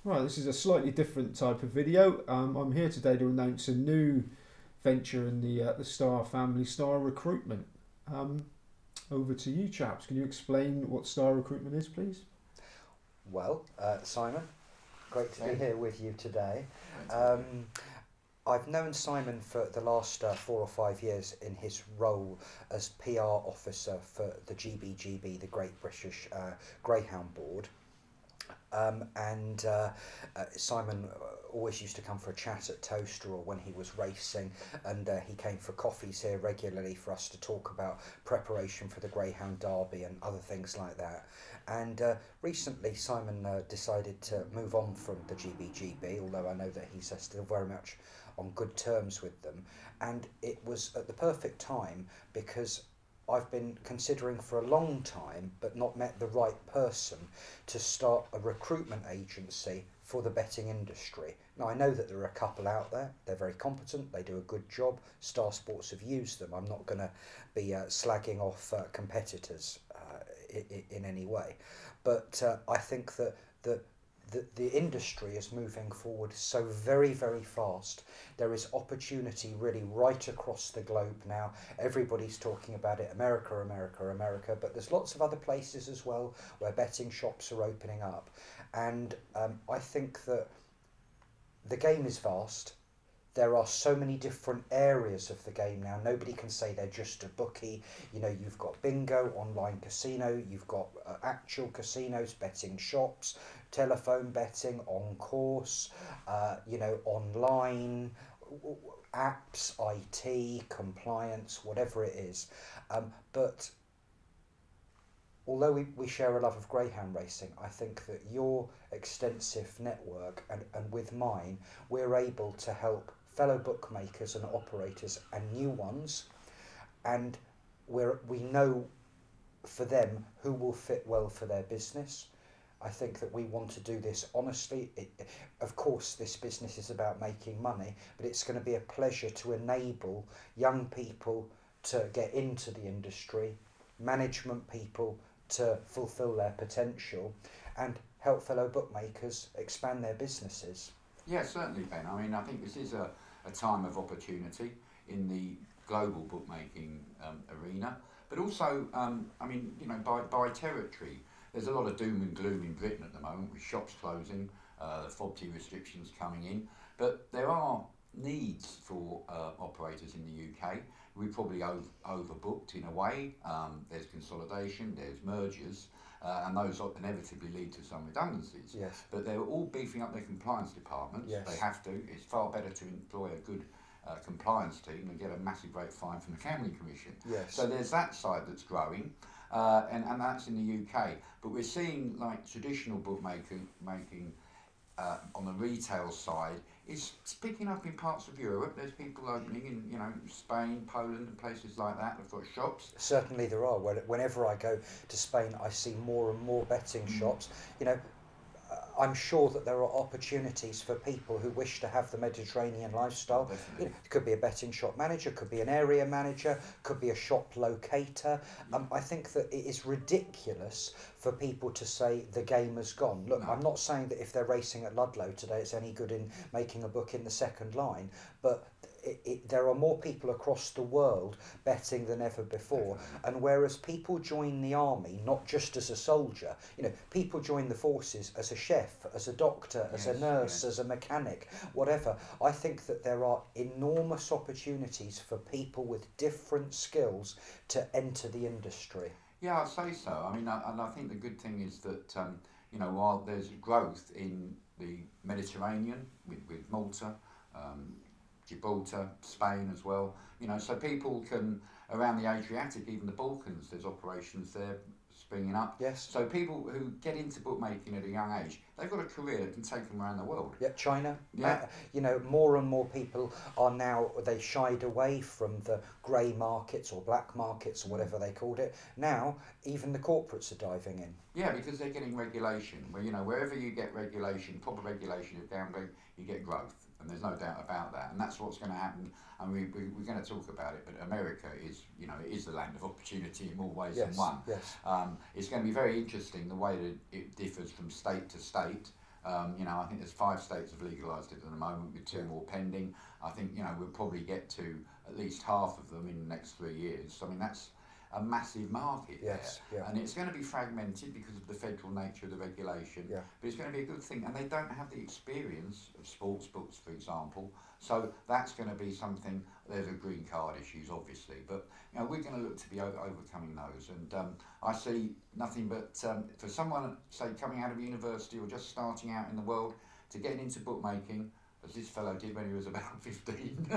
Right, this is a slightly different type of video. I'm here today to announce a new venture in the Star family, Star Recruitment. Um, Over to you, chaps. Can you explain what Star Recruitment is, please? Well, Simon, great to be Okay. here with you today. Great to be here. Um, I've known Simon for the last 4 or 5 years in his role as PR officer for the GBGB, the Great British Greyhound Board. And Simon always used to come for a chat at Toaster or when he was racing, and he came for coffees here regularly for us to talk about preparation for the Greyhound Derby and other things like that. And recently, Simon decided to move on from the GBGB, although I know that he's still very much on good terms with them. And it was at the perfect time because I've been considering for a long time, but not met the right person to start a recruitment agency for the betting industry. Now, I know that there are a couple out there, they're very competent, they do a good job. Star Sports have used them. I'm not going to be slagging off competitors in any way. But I think that the industry is moving forward so very, very fast. There is opportunity really right across the globe now. Everybody's talking about it, America, America, America, but there's lots of other places as well where betting shops are opening up. And I think that the game is vast. There are so many different areas of the game now. Nobody can say they're just a bookie. You know, you've got bingo, online casino, you've got actual casinos, betting shops, telephone betting, on course, online, apps, IT, compliance, whatever it is. But although we share a love of greyhound racing, I think that your extensive network and with mine, we're able to help fellow bookmakers and operators and new ones, and we know for them who will fit well for their business. I think that we want to do this honestly. Of course, this business is about making money, but it's going to be a pleasure to enable young people to get into the industry, management people to fulfill their potential, and help fellow bookmakers expand their businesses. Yeah, certainly, Ben. I mean, I think this is a time of opportunity in the global bookmaking arena, but also, I mean, by territory, there's a lot of doom and gloom in Britain at the moment with shops closing, the FOBT restrictions coming in, but there are needs for operators in the UK. We're probably overbooked in a way. There's consolidation, there's mergers, and those inevitably lead to some redundancies. Yes. But they're all beefing up their compliance departments. Yes. They have to. It's far better to employ a good compliance team and get a massive rate fine from the Gambling Commission. Yes. So there's that side that's growing, and that's in the UK. But we're seeing like traditional bookmaking making on the retail side is picking up in parts of Europe. There's people opening in Spain, Poland, and places like that. They've got shops. Certainly there are. Whenever I go to Spain, I see more and more betting shops. You know, I'm sure that there are opportunities for people who wish to have the Mediterranean lifestyle. Definitely. It could be a betting shop manager, could be an area manager, could be a shop locator. I think that it is ridiculous for people to say the game has gone. Look, No. I'm not saying that if they're racing at Ludlow today it's any good in making a book in the second line, but there are more people across the world betting than ever before. Definitely. And whereas people join the army not just as a soldier, people join the forces as a chef, as a doctor, as a Yes, nurse, yes. as a mechanic, whatever. I think that there are enormous opportunities for people with different skills to enter the industry. Yeah, I'd say so. I mean, and I think the good thing is that while there's growth in the Mediterranean with Malta, Gibraltar, Spain as well, so people can around the Adriatic, even the Balkans, there's operations there springing up. Yes. So people who get into bookmaking at a young age, they've got a career that can take them around the world. Yeah, China. Yeah. More and more people are now, they shied away from the grey markets or black markets or whatever they called it. Now, even the corporates are diving in. Yeah, because they're getting regulation. Wherever you get regulation, proper regulation of gambling, you get growth. And there's no doubt about that. And that's what's going to happen. I mean, we're going to talk about it, but America is, it is the land of opportunity in more ways than one. Yes. It's going to be very interesting the way that it differs from state to state. I think there's 5 states have legalised it at the moment, with 2 more pending. I think we'll probably get to at least half of them in the next 3 years. I mean, that's a massive market there, and it's going to be fragmented because of the federal nature of the regulation. But it's going to be a good thing, and they don't have the experience of sports books, for example. So that's going to be something. There's a green card issues, obviously, but we're going to look to be overcoming those. And I see nothing but for someone, say, coming out of university or just starting out in the world, to get into bookmaking, as this fellow did when he was about 15.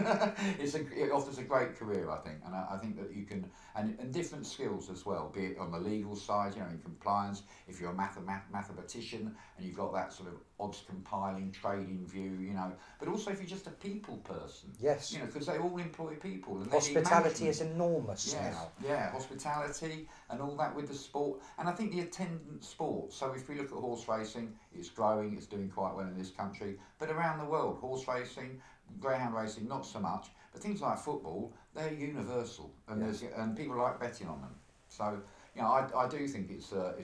It offers a great career, I think, and I think that you can, and different skills as well, be it on the legal side, in compliance, if you're a mathematician and you've got that sort of odds compiling, trading view, but also if you're just a people person. Yes. Because they all employ people. And hospitality is enormous now. Yeah, hospitality and all that with the sport. And I think the attendant sport, so if we look at horse racing, it's growing, it's doing quite well in this country, but around the world, horse racing, greyhound racing, not so much, but things like football, they're universal, and and people like betting on them. So, I do think it's a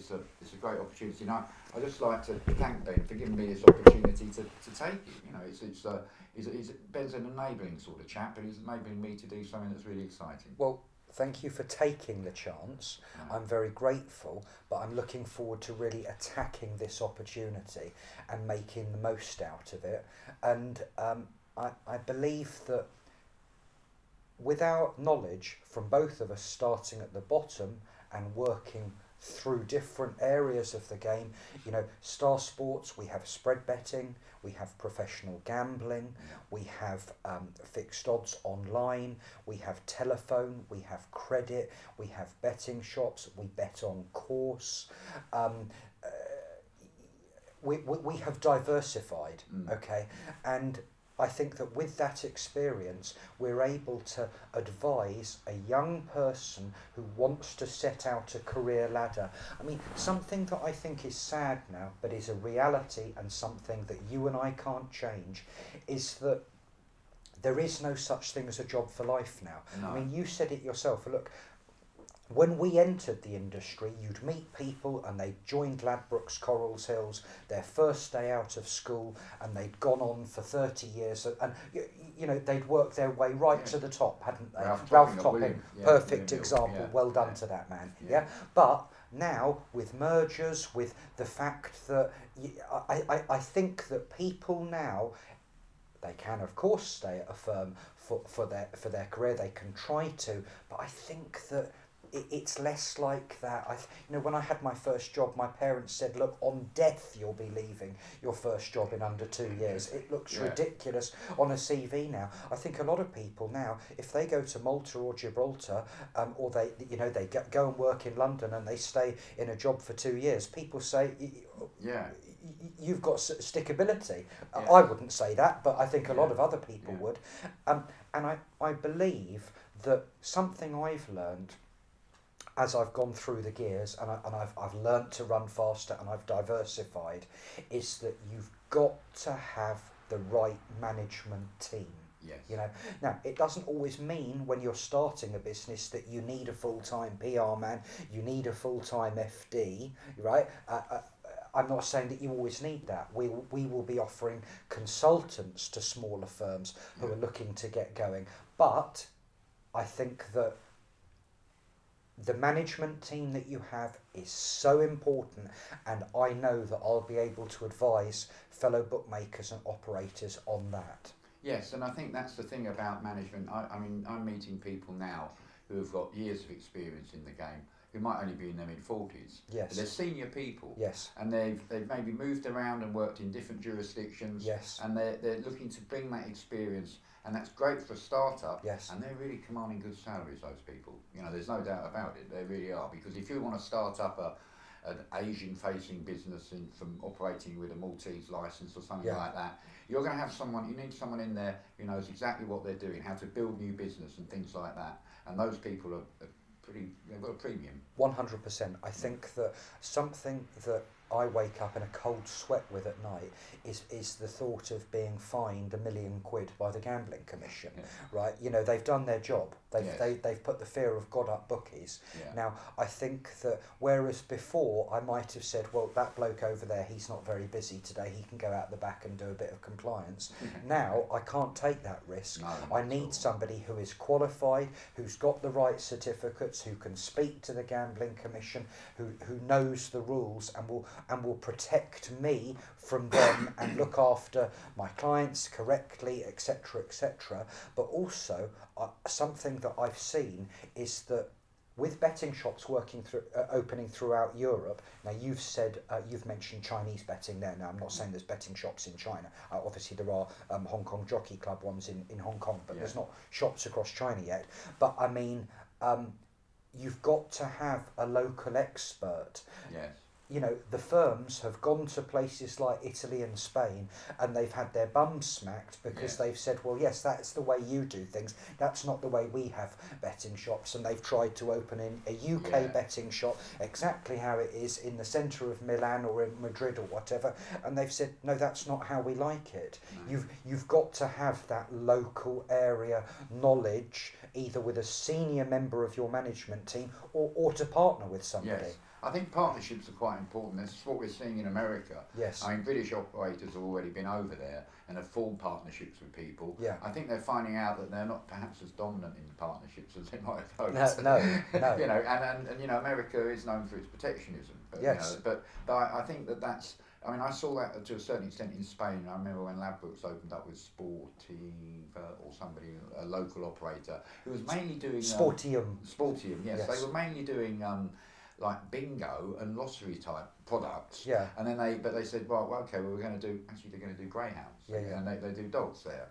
great opportunity. And I just like to thank Ben for giving me this opportunity to take it. Ben's an enabling sort of chap, but he's enabling me to do something that's really exciting. Well, thank you for taking the chance. I'm very grateful, but I'm looking forward to really attacking this opportunity and making the most out of it. And I believe that without knowledge from both of us, starting at the bottom and working through different areas of the game, Star Sports, we have spread betting, we have professional gambling, we have fixed odds online, we have telephone, we have credit, we have betting shops, we bet on course. We have diversified, okay, and I think that with that experience, we're able to advise a young person who wants to set out a career ladder. I mean, something that I think is sad now, but is a reality and something that you and I can't change, is that there is no such thing as a job for life now. No. I mean, you said it yourself. Look, when we entered the industry, you'd meet people and they joined Ladbrokes Corals Hills their first day out of school, and they'd gone on for 30 years, and they'd worked their way right to the top, hadn't they? Ralph Topping, perfect example. Well done to that man. Yeah. But now with mergers, with the fact that I think that people now, they can of course stay at a firm for their career. They can try to, but I think that it's less like that. When I had my first job, my parents said, look, on death you'll be leaving your first job in under 2 years. It looks ridiculous on a CV now. I think a lot of people now, if they go to Malta or Gibraltar, or they go and work in London and they stay in a job for 2 years, people say, you've got stickability. I wouldn't say that, but I think a lot of other people would. And I believe that something I've learned as I've gone through the gears, and I've learnt to run faster, and I've diversified, is that you've got to have the right management team. Yes. Now it doesn't always mean when you're starting a business that you need a full-time PR man, you need a full-time FD, right? I'm not saying that you always need that. We will be offering consultants to smaller firms who are looking to get going, but I think that the management team that you have is so important, and I know that I'll be able to advise fellow bookmakers and operators on that. Yes, and I think that's the thing about management. I mean, I'm meeting people now who have got years of experience in the game, who might only be in their mid-40s. Yes. But they're senior people. Yes. And they've maybe moved around and worked in different jurisdictions. Yes. And they're looking to bring that experience, and that's great for a startup. Yes. And they're really commanding good salaries, those people. There's no doubt about it. They really are. Because if you want to start up an Asian-facing business from operating with a Maltese license or something like that, you're going to have you need someone in there who knows exactly what they're doing, how to build new business and things like that. And those people are they've got a premium. 100%. I think that something that I wake up in a cold sweat with at night is the thought of being fined £1 million by the Gambling Commission, right? You know, they've done their job. They've put the fear of God up bookies. Yeah. Now, I think that whereas before I might have said, well, that bloke over there, he's not very busy today, he can go out the back and do a bit of compliance. Now, I can't take that risk. No, I need somebody who is qualified, who's got the right certificates, who can speak to the Gambling Commission, who knows the rules and will protect me from them and look after my clients correctly, etc., etc. But also, something that I've seen is that with betting shops opening throughout Europe. Now you've mentioned Chinese betting there. Now I'm not saying there's betting shops in China. Obviously there are Hong Kong Jockey Club ones in Hong Kong, but there's not shops across China yet. But I mean, you've got to have a local expert. Yes. You know, the firms have gone to places like Italy and Spain and they've had their bums smacked because they've said, well, yes, that's the way you do things. That's not the way we have betting shops. And they've tried to open in a UK betting shop exactly how it is in the centre of Milan or in Madrid or whatever. And they've said, no, that's not how we like it. No. You've got to have that local area knowledge, either with a senior member of your management team or to partner with somebody. Yes. I think partnerships are quite important. This is what we're seeing in America. Yes. I mean, British operators have already been over there and have formed partnerships with people. Yeah. I think they're finding out that they're not perhaps as dominant in partnerships as they might have hoped. No. You know, and you know, America is known for its protectionism. But, yes. You know, but I think that's. I mean, I saw that to a certain extent in Spain. I remember when Ladbrokes opened up with Sportiva or somebody, a local operator, who was mainly doing Sportium. Yes, they were mainly doing. Like bingo and lottery type products, and then they said, well, okay, well, they're going to do greyhounds, and they do dogs there,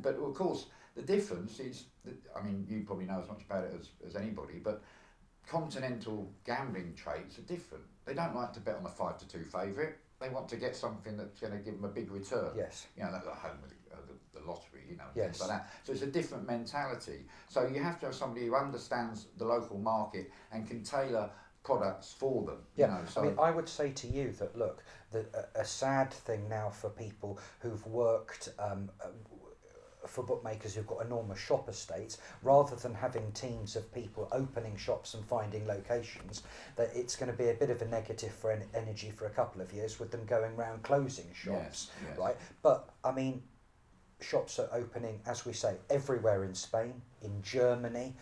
but of course the difference is that, I mean, you probably know as much about it as anybody, but continental gambling trades are different. They don't like to bet on a 5-2 favourite. They want to get something that's going to give them a big return. Yes. You know, like home with the lottery, you know, yes. things like that. So it's a different mentality. So you have to have somebody who understands the local market and can tailor products for them. Yeah, you know, so I mean, I would say to you that, look, a sad thing now for people who've worked for bookmakers who've got enormous shop estates, rather than having teams of people opening shops and finding locations, that it's going to be a bit of a negative for energy for a couple of years with them going round closing shops, yes. right? But, I mean, shops are opening, as we say, everywhere in Spain, in Germany,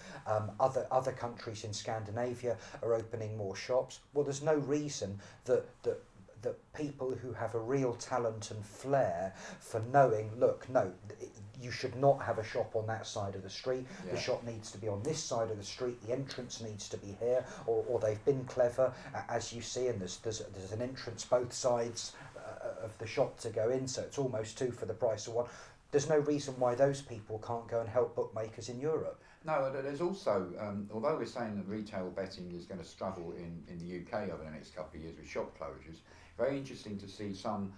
other countries in Scandinavia are opening more shops. Well, there's no reason that people who have a real talent and flair for knowing, look, no, you should not have a shop on that side of the street. The shop needs to be on this side of the street. The entrance needs to be here, or they've been clever, as you see, and there's an entrance both sides of the shop to go in, so it's almost two for the price of one. There's no reason why those people can't go and help bookmakers in Europe. No, there's also, although we're saying that retail betting is going to struggle in the UK over the next couple of years with shop closures, very interesting to see some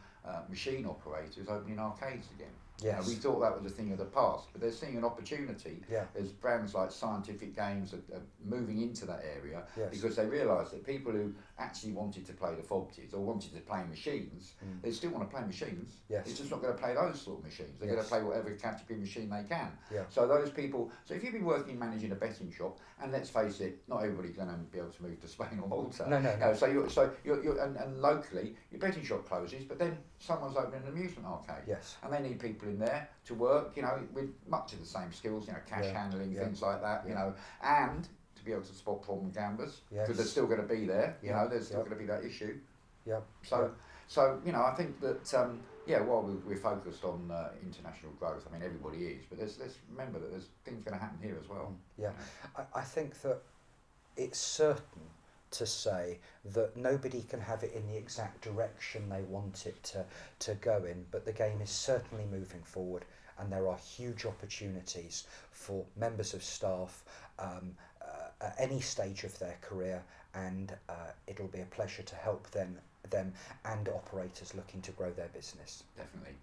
machine operators opening arcades again. Yes. We thought that was a thing of the past, but they're seeing an opportunity as brands like Scientific Games are moving into that area because they realise that people who actually wanted to play the FOBTs or wanted to play machines, they still want to play machines. Yes. It's just not going to play those sort of machines. They're going to play whatever category machine they can. Yeah. So those people, so if you've been working managing a betting shop, and let's face it, not everybody's going to be able to move to Spain or Malta. No. So you're and locally your betting shop closes, but then someone's opening an amusement arcade. Yes. And they need people in there to work, you know, with much of the same skills, you know, cash handling, things like that, you know, and to be able to spot problem gamblers, because they're still going to be there, you know, there's still going to be that issue. Yeah. So you know, I think that while we're focused on international growth, I mean everybody is, but let's remember that there's things going to happen here as well. Yeah, I think that it's certain to say that nobody can have it in the exact direction they want it to go in, but the game is certainly moving forward, and there are huge opportunities for members of staff at any stage of their career, and it'll be a pleasure to help them and operators looking to grow their business. Definitely.